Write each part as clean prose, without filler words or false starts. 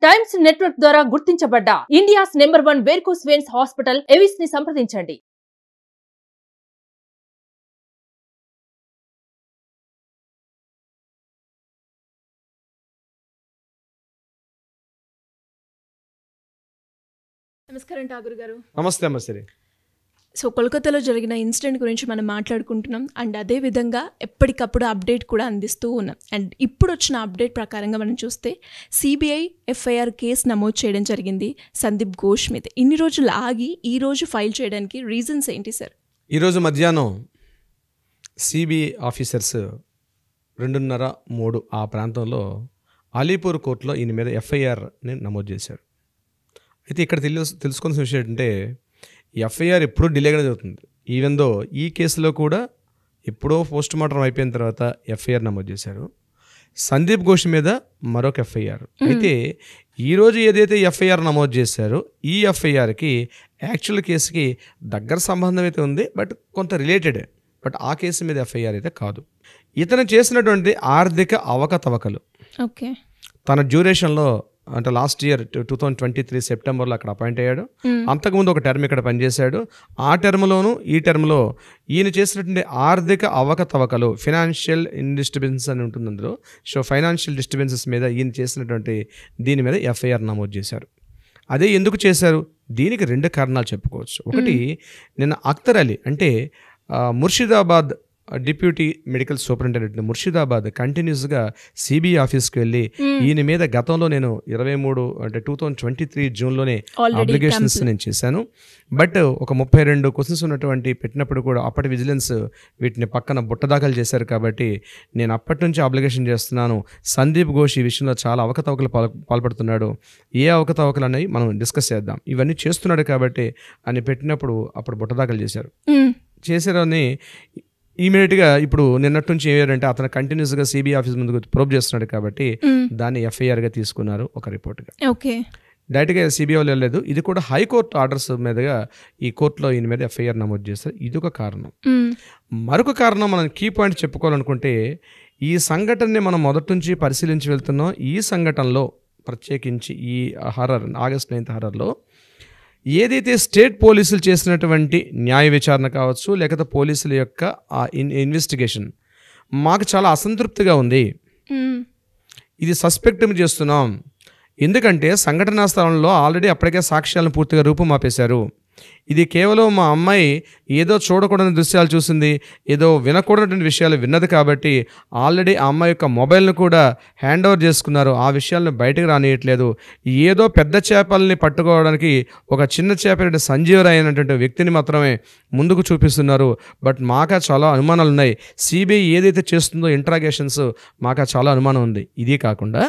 Times network ద్వారా గుర్తించబడ్డ India's number 1 varicose veins hospital Avis ని సంప్రదించండి. నమస్కారం ఠాగూర్ గారు. నమస్తే నమస్తే. సో కోల్కతాలో జరిగిన ఇన్సిడెంట్ గురించి మనం మాట్లాడుకుంటున్నాం అండ్ అదే విధంగా ఎప్పటికప్పుడు అప్డేట్ కూడా అందిస్తూ ఉన్నాం. అండ్ ఇప్పుడు వచ్చిన అప్డేట్ ప్రకారంగా మనం చూస్తే సిబిఐ ఎఫ్ఐఆర్ కేసు నమోదు చేయడం జరిగింది సందీప్ ఘోష్ మీద. ఇన్ని రోజులు ఆగి ఈ రోజు ఫైల్ చేయడానికి రీజన్స్ ఏంటి సార్? ఈరోజు మధ్యాహ్నం సిబిఐ ఆఫీసర్స్ 2:30-3 ఆ ప్రాంతంలో అలీపూర్ కోర్టులో ఈయన మీద ఎఫ్ఐఆర్ని నమోదు చేశారు. అయితే ఇక్కడ తెలుసుకోవాల్సిన విషయం ఏంటంటే ఎఫ్ఐఆర్ ఎప్పుడూ డిలేగానే జరుగుతుంది. ఈవెన్ దో ఈ కేసులో కూడా ఎప్పుడో పోస్ట్ మార్టం అయిపోయిన తర్వాత ఎఫ్ఐఆర్ నమోదు చేశారు. సందీప్ ఘోష్ మీద మరొక ఎఫ్ఐఆర్. అయితే ఈరోజు ఏదైతే ఎఫ్ఐఆర్ నమోదు చేశారో ఈ ఎఫ్ఐఆర్కి యాక్చువల్ కేసుకి దగ్గర సంబంధం అయితే ఉంది, బట్ కొంత రిలేటెడ్. బట్ ఆ కేసు మీద ఎఫ్ఐఆర్ అయితే కాదు. ఇతను చేసినటువంటి ఆర్థిక అవకతవకలు ఓకే తన డ్యూరేషన్లో అంటే లాస్ట్ ఇయర్ 2023 సెప్టెంబర్లో అక్కడ అపాయింట్ అయ్యాడు. అంతకుముందు ఒక టర్మ్ ఇక్కడ పనిచేశాడు. ఆ టర్మ్లోను ఈ టర్మ్లో ఈయన చేసినటువంటి ఆర్థిక అవకతవకలు, ఫైనాన్షియల్ డిస్టర్బెన్స్ అని ఉంటుంది అందులో. సో ఫైనాన్షియల్ డిస్టర్బెన్సెస్ మీద ఈయన చేసినటువంటి దీని మీద ఎఫ్ఐఆర్ నమోదు చేశారు. అదే ఎందుకు చేశారు? దీనికి 2 కారణాలు చెప్పుకోవచ్చు. ఒకటి, నిన్న అఖ్తర్ అలీ అంటే Murshidabad deputy medical superintendent Murshidabad కంటిన్యూస్గా సిబిఐ ఆఫీస్కి వెళ్ళి ఈయన మీద గతంలో నేను 2023 జూన్లోనే అప్లికేషన్స్ నేను చేశాను. బట్ ఒక 32 క్వశ్చన్స్ ఉన్నటువంటి పెట్టినప్పుడు కూడా అప్పటి విజిలెన్స్ వీటిని పక్కన బుట్టదాఖలు చేశారు. కాబట్టి నేను అప్పటి నుంచి అప్లికేషన్ చేస్తున్నాను. సందీప్ ఘోష్ ఈ విషయంలో చాలా అవకతవకలు పాల్పడుతున్నాడు. ఏ అవకతవకలు అనేవి మనం డిస్కస్ చేద్దాం. ఇవన్నీ చేస్తున్నాడు కాబట్టి అని పెట్టినప్పుడు అప్పుడు బుట్టదాఖలు చేశారని ఇమీడియట్గా ఇప్పుడు నిన్నటి నుంచి ఏమంటే అతను కంటిన్యూస్గా సిబిఐ ఆఫీస్ ముందుకు ప్రోబ్ చేస్తున్నాడు కాబట్టి దాన్ని ఎఫ్ఐఆర్గా తీసుకున్నారు ఒక రిపోర్ట్గా. ఓకే, డైరెక్ట్గా సిబిఐ వాళ్ళు వెళ్ళలేదు. ఇది కూడా హైకోర్టు ఆర్డర్స్ మీదుగా ఈ కోర్టులో ఈయన మీద ఎఫ్ఐఆర్ నమోదు చేస్తారు. ఇది ఒక కారణం. మరొక కారణం మనం కీ పాయింట్ చెప్పుకోవాలనుకుంటే ఈ సంఘటనని మనం మొదటి నుంచి పరిశీలించి వెళ్తున్నాం. ఈ సంఘటనలో ప్రత్యేకించి ఈ ఆగస్ట్ 9 హర్రర్లో ఏదైతే స్టేట్ పోలీసులు చేసినటువంటి న్యాయ విచారణ కావచ్చు, లేకపోతే పోలీసుల యొక్క ఆ ఇన్వెస్టిగేషన్ మాకు చాలా అసంతృప్తిగా ఉంది. ఇది సస్పెక్ట్ చేస్తున్నాం. ఎందుకంటే సంఘటనా స్థలంలో ఆల్రెడీ అప్పటికే సాక్ష్యాలను పూర్తిగా రూపుమాపేశారు. ఇది కేవలం మా అమ్మాయి ఏదో చూడకూడని దృశ్యాలు చూసింది, ఏదో వినకూడనటువంటి విషయాలు విన్నది కాబట్టి ఆల్రెడీ ఆ అమ్మాయి యొక్క మొబైల్ను కూడా హ్యాండ్ ఓవర్ చేసుకున్నారు. ఆ విషయాలను బయటకు రానియట్లేదు. ఏదో పెద్ద చేపల్ని పట్టుకోవడానికి ఒక చిన్న చేప సంజీవరాయ్ అయినటువంటి వ్యక్తిని మాత్రమే ముందుకు చూపిస్తున్నారు. బట్ మాకు చాలా అనుమానాలు ఉన్నాయి. సిబిఐ ఏదైతే చేస్తుందో ఇంట్రాగేషన్స్ మాకు చాలా అనుమానం ఉంది. ఇది కాకుండా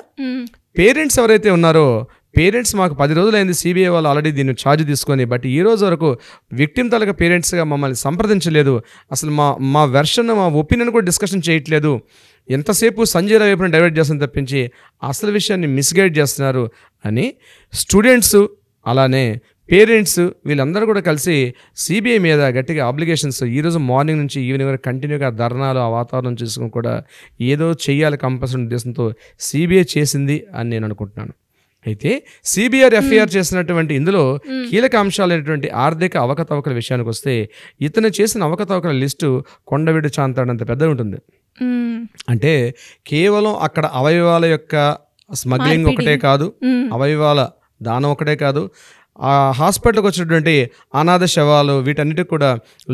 పేరెంట్స్ ఎవరైతే ఉన్నారో పేరెంట్స్ మాకు 10 రోజులైంది సిబిఐ వాళ్ళు ఆల్రెడీ దీన్ని ఛార్జ్ తీసుకొని, బట్ ఈ రోజు వరకు విక్టిమ్ తాలూకా పేరెంట్స్గా మమ్మల్ని సంప్రదించలేదు. అసలు మా వెర్షన్, మా ఒపీనియన్ కూడా డిస్కషన్ చేయట్లేదు. ఎంతసేపు సంజయ్ రావు వైపున డైవర్ట్ చేస్తాను తప్పించి అసలు విషయాన్ని మిస్గైడ్ చేస్తున్నారు అని స్టూడెంట్స్ అలానే పేరెంట్స్ వీళ్ళందరూ కూడా కలిసి సిబిఐ మీద గట్టిగా అప్లికేషన్స్ ఈరోజు మార్నింగ్ నుంచి ఈవినింగ్ వరకు కంటిన్యూగా ధర్నాలు ఆ వాతావరణం చేసుకుని కూడా ఏదో చెయ్యాలి కంపల్సరీ ఉద్దేశంతో సిబిఐ చేసింది అని నేను అనుకుంటున్నాను. అయితే సిబిఐ ఎఫ్ఐఆర్ చేసినటువంటి ఇందులో కీలక అంశాలైనటువంటి ఆర్థిక అవకతవకల విషయానికి వస్తే ఇతను చేసిన అవకతవకల లిస్టు కొండవీడు చాంతాడంత పెద్ద ఉంటుంది. అంటే కేవలం అక్కడ అవయవాల యొక్క స్మగ్లింగ్ ఒకటే కాదు, అవయవాల దానం ఒకటే కాదు, ఆ హాస్పిటల్కి వచ్చినటువంటి అనాథ శవాలు వీటన్నిటికి కూడా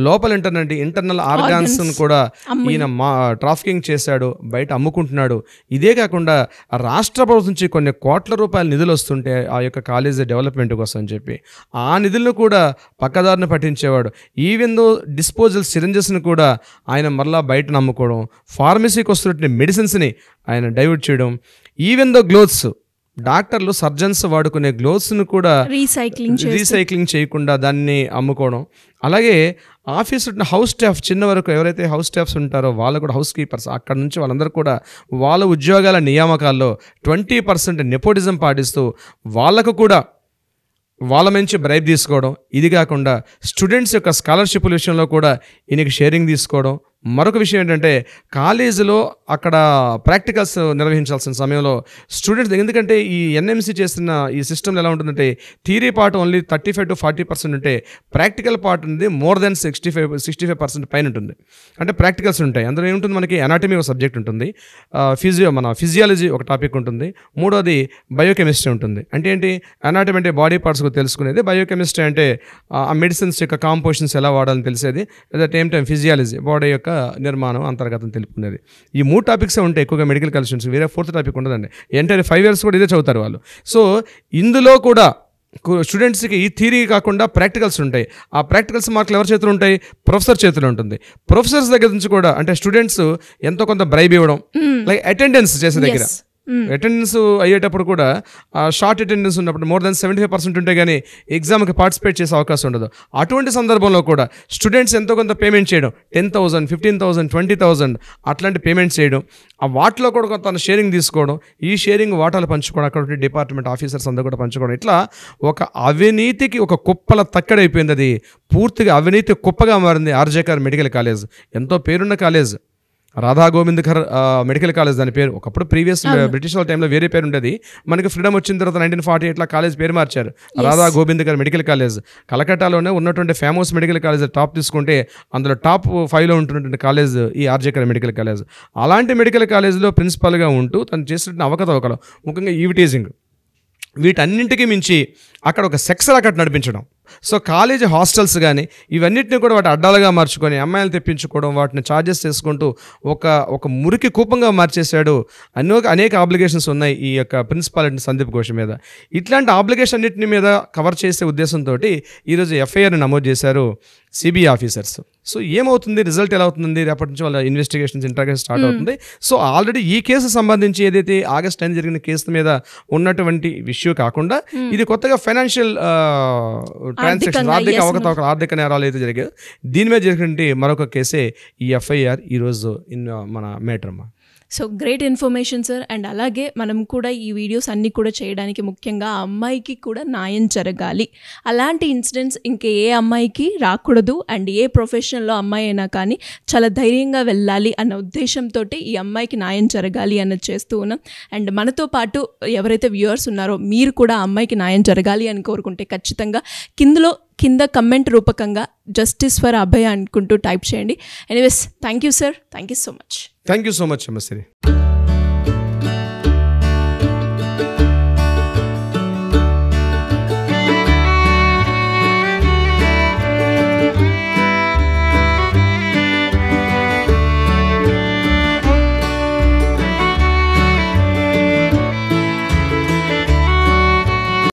లోపల ఇంటర్నల్ ఆర్గాన్స్ను కూడా ఈయన ట్రాఫికింగ్ చేశాడు, బయట అమ్ముకుంటున్నాడు. ఇదే కాకుండా రాష్ట్ర ప్రభుత్వం నుంచి కొన్ని కోట్ల రూపాయల నిధులు వస్తుంటే ఆ యొక్క కాలేజీ డెవలప్మెంట్ కోసం అని చెప్పి ఆ నిధులను కూడా పక్కదారిని పట్టించేవాడు. ఈవెన్ దో డిస్పోజల్ సిరంజెస్ని కూడా ఆయన మరలా బయట అమ్ముకోవడం, ఫార్మసీకి వస్తున్నటువంటి మెడిసిన్స్ని ఆయన డైవర్ట్ చేయడం, ఈవెన్ దో గ్లోత్స్ డాక్టర్లు సర్జన్స్ వాడుకునే గ్లోవ్స్ను కూడా రీసైక్లింగ్ చేయకుండా దాన్ని అమ్ముకోవడం. అలాగే ఆఫీస్ హౌస్ స్టాఫ్ చిన్న వరకు ఎవరైతే హౌస్ స్టాఫ్స్ ఉంటారో వాళ్ళు కూడా హౌస్ కీపర్స్ అక్కడ నుంచి వాళ్ళందరూ కూడా వాళ్ళ ఉద్యోగాల నియామకాల్లో 20% నెపోటిజం పాటిస్తూ వాళ్ళకు కూడా వాళ్ళ నుంచి బ్రైబ్ తీసుకోవడం. ఇది కాకుండా స్టూడెంట్స్ యొక్క స్కాలర్షిప్ల విషయంలో కూడా ఈయనకి షేరింగ్ తీసుకోవడం, మరొక విషయం ఏంటంటే కాలేజీలో అక్కడ ప్రాక్టికల్స్ నిర్వహించాల్సిన సమయంలో స్టూడెంట్స్, ఎందుకంటే ఈ ఎన్ఎంసీ చేస్తున్న ఈ సిస్టమ్ ఎలా ఉంటుందంటే థియరీ పార్ట్ ఓన్లీ 35 to 40% ఉంటే ప్రాక్టికల్ పార్ట్ ఉంది మోర్ దెన్ 65% పైన ఉంటుంది. అంటే ప్రాక్టికల్స్ ఉంటాయి. అందులో ఏముంటుంది, మనకి అనాటమీ ఒక సబ్జెక్ట్ ఉంటుంది, ఫిజియాలజీ ఒక టాపిక్ ఉంటుంది, మూడోది బయోకెమిస్ట్రీ ఉంటుంది. అంటే ఏంటి, అనాటమీ అంటే బాడీ పార్ట్స్ తెలుసుకునేది, బయోకెమిస్ట్రీ అంటే ఆ మెడిసిన్స్ యొక్క కాంపోజిషన్స్ ఎలా వాడాలని తెలిసేది, at the same time physiology body యొక్క నిర్మాణం అంతర్గతం తెలుపుకునేది. ఈ 3 టాపిక్స్ ఉంటాయి ఎక్కువగా మెడికల్ కాలేజ్ స్టూడెంట్స్. వేరే 4th టాపిక్ ఉండదండి. ఎంటైర్ 5 years కూడా ఇదే చదువుతారు వాళ్ళు. సో ఇందులో కూడా స్టూడెంట్స్కి ఈ థియరీ కాకుండా ప్రాక్టికల్స్ ఉంటాయి. ఆ ప్రాక్టికల్స్ మార్కులు ఎవరి చేతులు ఉంటాయి, ప్రొఫెసర్ చేతులు ఉంటుంది. ప్రొఫెసర్స్ దగ్గర నుంచి కూడా అంటే స్టూడెంట్స్ ఎంతో కొంత బ్రైబ్ ఇవ్వడం, లైక్ అటెండెన్స్ చేసే దగ్గర అటెండెన్స్ అయ్యేటప్పుడు కూడా షార్ట్ అటెండెన్స్ ఉన్నప్పుడు మోర్ దెన్ 75% ఉంటే కానీ ఎగ్జామ్కి పార్టిసిపేట్ చేసే అవకాశం ఉండదు. అటువంటి సందర్భంలో కూడా స్టూడెంట్స్ ఎంతో కొంత పేమెంట్ చేయడం, 10,000, 15,000, 20,000 అట్లాంటి పేమెంట్స్ చేయడం, ఆ వాటిలో కూడా కొంత షేరింగ్ తీసుకోవడం, ఈ షేరింగ్ వాటాలు పంచుకోవడం, అక్కడ డిపార్ట్మెంట్ ఆఫీసర్స్ అందరూ కూడా పంచుకోవడం, ఇట్లా ఒక అవినీతికి ఒక కుప్పల తక్కడైపోయింది. అది పూర్తిగా అవినీతి కుప్పగా మారింది ఆర్జేకర్ మెడికల్ కాలేజ్. ఎంతో పేరున్న కాలేజ్, రాధా గోవిందకర్ మెడికల్ కాలేజ్ దాని పేరు. ఒకప్పుడు ప్రీవియస్ బ్రిటిష్ వాళ్ళ టైంలో వేరే పేరు ఉండేది. మనకి ఫ్రీడమ్ వచ్చిన తర్వాత 1948 కాలేజ్ పేరు మార్చారు, రాధా గోవిందకర్ మెడికల్ కాలేజ్. కలకట్టాలోనే ఉన్నటువంటి ఫేమస్ మెడికల్ కాలేజ్ టాప్ తీసుకుంటే అందులో టాప్ 5లో ఉంటున్నటువంటి కాలేజ్ ఈ ఆర్జేకర్ మెడికల్ కాలేజ్. అలాంటి మెడికల్ కాలేజ్లో ప్రిన్సిపల్గా ఉంటూ తను చేసినటువంటి అవకతవకలు, ముఖ్యంగా ఈవిటీజింగ్, వీటన్నింటికి మించి అక్కడ ఒక సెక్స్ రాకెట్ నడిపించడం. సో కాలేజ్ హాస్టల్స్ కానీ ఇవన్నిటిని కూడా వాటి అడ్డాలుగా మార్చుకొని అమ్మాయిలు తెప్పించుకోవడం, వాటిని ఛార్జెస్ చేసుకుంటూ ఒక మురికి కూపంగా మార్చేశాడు. అనేక ఆబ్లిగేషన్స్ ఉన్నాయి ఈ యొక్క ప్రిన్సిపాల్ సందీప్ ఘోష్ మీద. ఇట్లాంటి ఆబ్లిగేషన్ అన్నింటిని మీద కవర్ చేసే ఉద్దేశంతో ఈరోజు ఎఫ్ఐఆర్ని నమోదు చేశారు సిబిఐ ఆఫీసర్స్. సో ఏమవుతుంది, రిజల్ట్ ఎలా అవుతుంది, రేపటి నుంచి వాళ్ళ ఇన్వెస్టిగేషన్స్ ఇంట్రాగేషన్ స్టార్ట్ అవుతుంది. సో ఆల్రెడీ ఈ కేసు సంబంధించి ఏదైతే ఆగస్ట్ 9 జరిగిన కేసు మీద ఉన్నటువంటి ఇష్యూ కాకుండా ఇది కొత్తగా ఫైనాన్షియల్ ట్రాన్సాక్షన్, ఆర్థిక అవకతవకలు, ఆర్థిక నేరాలు అయితే జరిగాయి. దీని మీద జరిగినటువంటి మరొక కేసే ఈ ఎఫ్ఐఆర్ ఈరోజు మన మేటర్మా. So great information sir. And అలాగే మనం కూడా ఈ వీడియోస్ అన్నీ కూడా చేయడానికి ముఖ్యంగా ఆ అమ్మాయికి కూడా న్యాయం జరగాలి. అలాంటి ఇన్సిడెంట్స్ ఇంకే ఏ అమ్మాయికి రాకూడదు. అండ్ ఏ ప్రొఫెషన్లో అమ్మాయి అయినా కానీ చాలా ధైర్యంగా వెళ్ళాలి అన్న ఉద్దేశంతో ఈ అమ్మాయికి న్యాయం జరగాలి అన్నది చేస్తూ ఉన్నాం. అండ్ మనతో పాటు ఎవరైతే వ్యూవర్స్ ఉన్నారో మీరు కూడా ఆ అమ్మాయికి న్యాయం జరగాలి అని కోరుకుంటే ఖచ్చితంగా కింద కమెంట్ రూపకంగా జస్టిస్ ఫర్ అభయ్ అనుకుంటూ టైప్ చేయండి. Anyways, thank you sir, thank you so much. Thank you so much, అమ్మశ్రీ.